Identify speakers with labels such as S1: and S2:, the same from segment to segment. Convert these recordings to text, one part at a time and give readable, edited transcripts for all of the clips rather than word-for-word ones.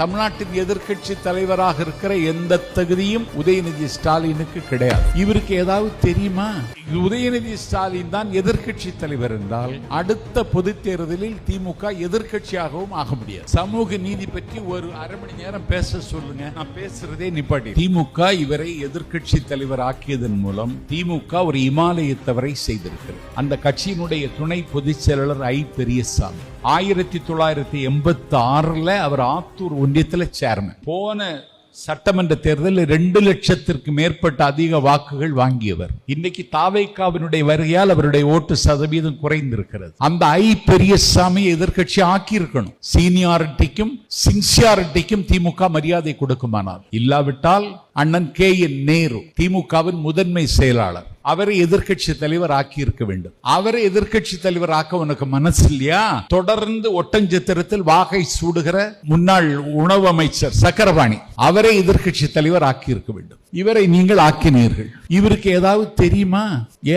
S1: தமிழ்நாட்டின் எதிர்க்கட்சி தலைவராக இருக்கிற எந்த தகுதியும் உதயநிதி ஸ்டாலினுக்கு கிடையாது. இவருக்கு ஏதாவது தெரியுமா? உதயநிதி ஸ்டாலின் தான் எதிர்க்கட்சி தலைவர் என்றால் அடுத்த பொதுத் தேர்தலில் திமுக எதிர்க்கட்சியாகவும் ஆக முடியாது. சமூக நீதி பற்றி ஒரு அரை மணி நேரம் பேச சொல்லுங்க, நான் பேசுறதே நிப்பாட்டி. திமுக இவரை எதிர்க்கட்சி தலைவர் ஆக்கியதன் மூலம் திமுக ஒரு இமாலயத்தவரை செய்திருக்கிறது. அந்த கட்சியினுடைய துணை பொதுச் செயலாளர் ஐ. பெரியசாமி 1986 அவர் ஆத்தூர் ஒன்றியத்தில் சேர்மன். போன சட்டமன்ற தேர்தலில் 2 லட்சத்திற்கு மேற்பட்ட அதிக வாக்குகள் வாங்கியவர். இன்னைக்கு தாவேக்காவினுடைய வருகையால் அவருடைய ஓட்டு சதவீதம் குறைந்திருக்கிறது. அந்த ஐ. பெரியசாமி எதிர்க்கட்சி ஆக்கி இருக்கணும். சீனியாரிட்டிக்கும் சின்சியாரிட்டிக்கும் திமுக மரியாதை கொடுக்குமானால், இல்லாவிட்டால் அண்ணன் K.N. நேரு திமுகவின் முதன்மை செயலாளர், அவரை எதிர்க்கட்சி தலைவர் ஆக்கி இருக்க வேண்டும். அவரை எதிர்க்கட்சி தலைவர் ஆக்க உனக்கு மனசு இல்லையா? தொடர்ந்து ஒட்டஞ்சத்திரத்தில் வாகை சூடுகிற முன்னாள் உணவு அமைச்சர் சக்கரபாணி, அவரை எதிர்க்கட்சி தலைவர் ஆக்கி இருக்க வேண்டும். இவரை நீங்கள் ஆக்கினீர்கள். இவருக்கு ஏதாவது தெரியுமா?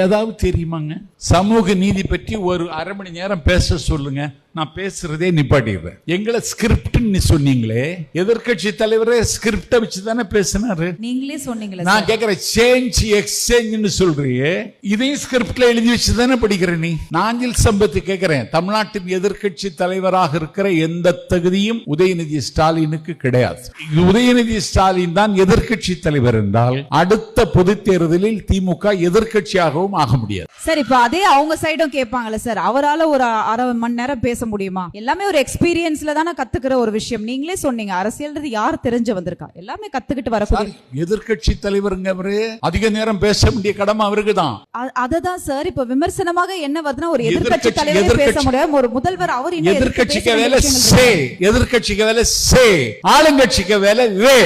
S1: ஏதாவது தெரியுமாங்க? சமூக நீதி பற்றி ஒரு அரை மணி நேரம் பேச சொல்லுங்க, நான் பேசுறதே நிப்பாட்டிடுறேன். எங்களை ஸ்கிரிப்ட் சொன்னீங்களே, எதிர்க்கட்சி தலைவரே ஸ்கிரிப்ட வச்சு தானே பேசினாரு.
S2: நீங்களே சொன்னீங்களே.
S1: நான் கேட்கிறேன், சேஞ்ச் எக்ஸ்சேஞ்ச் சொல்றியே, இதையும் ஸ்கிரிப்ட்ல எழுதி வச்சு தானே படிக்கிற நீ. நாஞ்சில் சம்பத்து கேட்கிறேன், தமிழ்நாட்டின் எதிர்க்கட்சி தலைவராக இருக்கிற எந்த தகுதியும் உதயநிதி ஸ்டாலினுக்கு கிடையாது. உதயநிதி ஸ்டாலின் தான் எதிர்க்கட்சி தலைவர் என்றால் அடுத்த பொதுத் தேர்தலில் திமுக எதிர்க்கட்சியாகவும் ஆக முடியாது.
S2: சார், இப்ப அதே அவங்க சைடும் கேட்பாங்கல்ல சார், அவரால ஒரு அரை மணி நேரம் பேச முடியுமா? எல்லாமே ஒரு எக்ஸ்பீரியன்ஸ்ல தானே கத்துக்கிற ஒரு விஷயம். நீங்களே சொன்னீங்க, அரசியல் யார் தெரிஞ்சு வந்திருக்கா? எல்லாமே கத்துக்கிட்டு வரக்கூடிய
S1: எதிர்க்கட்சி தலைவருங்க அவரு. அதிக நேரம் பேச வேண்டிய கடமை அவருக்கு தான்.
S2: அததான் சார் இப்ப விமர்சனமாக என்ன வருதுன்னா, ஒரு எதிர்க்கட்சி தலைவர் பேச முடியாது, ஒரு முதல்வர் அவர்
S1: எதிர்க்கட்சிக்கு வேலை சே, எதிர்க்கட்சிக்கு வேலை சே, ஆளுங்கட்சிக்கு வேலை வே.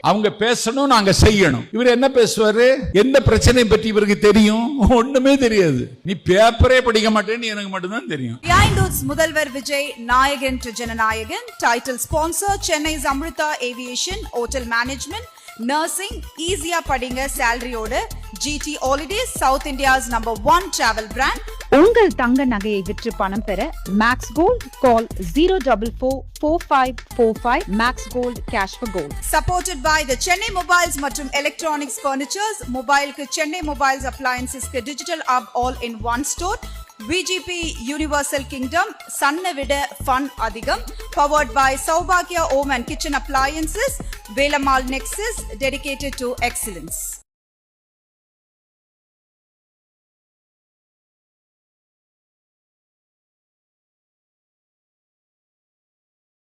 S1: அவங்க பேசணும், நாங்க செய்யணும். இவர் என்ன பேசுவாரு? எந்த பிரச்சனை பற்றி இவருக்கு தெரியும்? ஒண்ணுமே தெரியாது. நீ பேப்பரே படிக்க மாட்டேன்னு எனக்கு மட்டும்தான் தெரியும்.
S2: முதல்வர் Vijay Nayagan to Jananayagan. Title sponsor Chennai's Amrita aviation, hotel management, nursing. ஈஸியா படிங்க சேலரியோட. GT Holidays, South India's #1 travel brand.
S3: உங்கள் தங்க நகையை விற்று பணம் பெற Max Gold. Call 0444545 Max Gold, cash for gold.
S2: Supported by the Chennai Mobiles மற்றும் Electronics Furnitures. மொபைலுக்கு Chennai Mobiles appliances-க்கு digital hub all in one store. VGP Universal Kingdom, சன்ன விட fun அதிகம். Powered by Saubhagya Home and Kitchen Appliances, Velamal Nexus, dedicated to excellence.